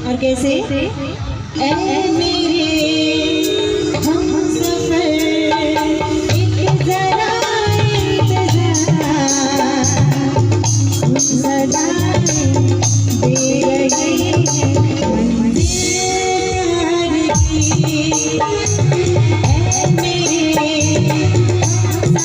और कैसे ऐ मेरे हमसफर एक जरा इंतजार सदाएं दे रही है मंजिल की। ऐ मेरे हमसफर एक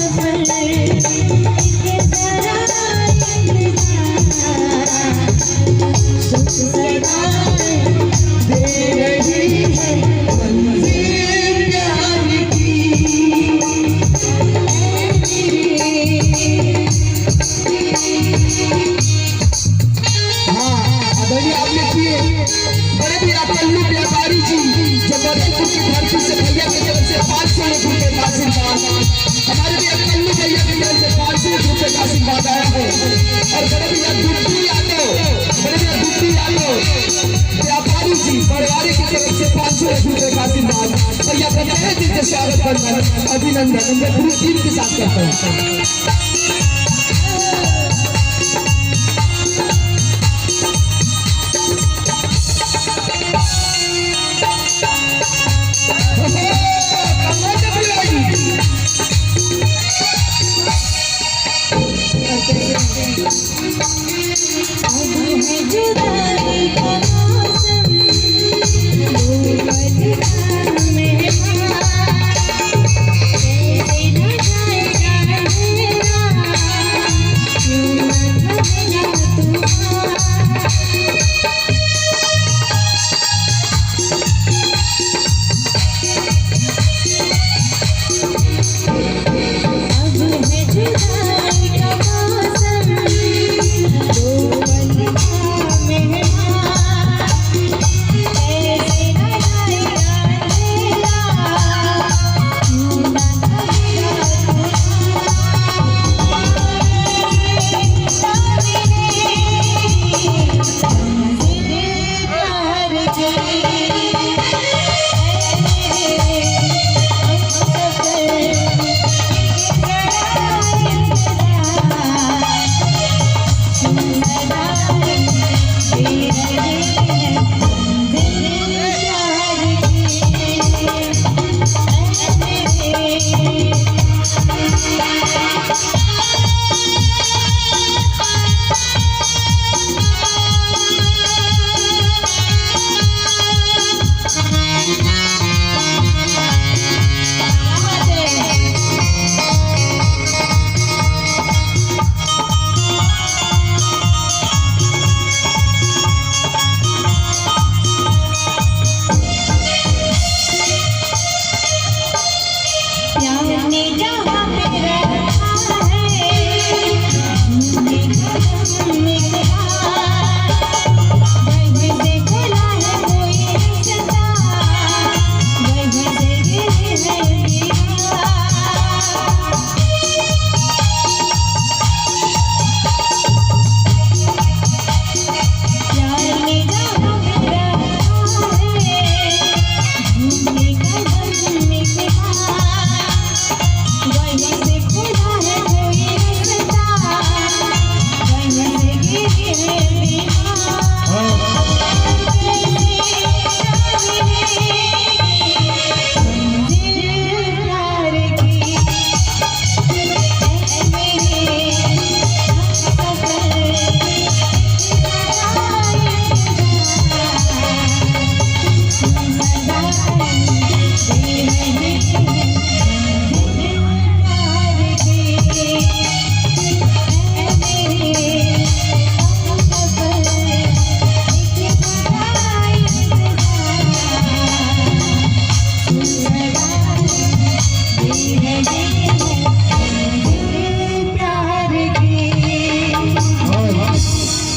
जरा व्यापारी जी जो बदलपुर की धरती से भैया की तरफ से 500 रुपए का आशीर्वाद, हमारे भैया कल्लू भैया की तरफ से 500 रुपए का आशीर्वाद आया है। और बड़े भैया दुप्पी यादव व्यापारी जी परिवार की तरफ से 500 रुपए का आशीर्वाद भैया का तहे दिल से स्वागत करना अभिनंदन उनके पूरी टीम के साथ करते हैं।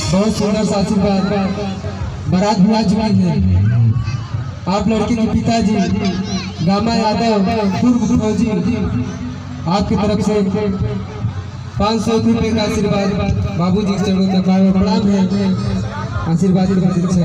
बहुत सुंदर सा आशीर्वाद बारात भी आ चुकी है। आप लड़के के पिताजी गामा यादव पूर्व फौजी आपकी तरफ से 500 रुपए का आशीर्वाद बाबूजी के चरणों में प्रणाम है। आशीर्वाद से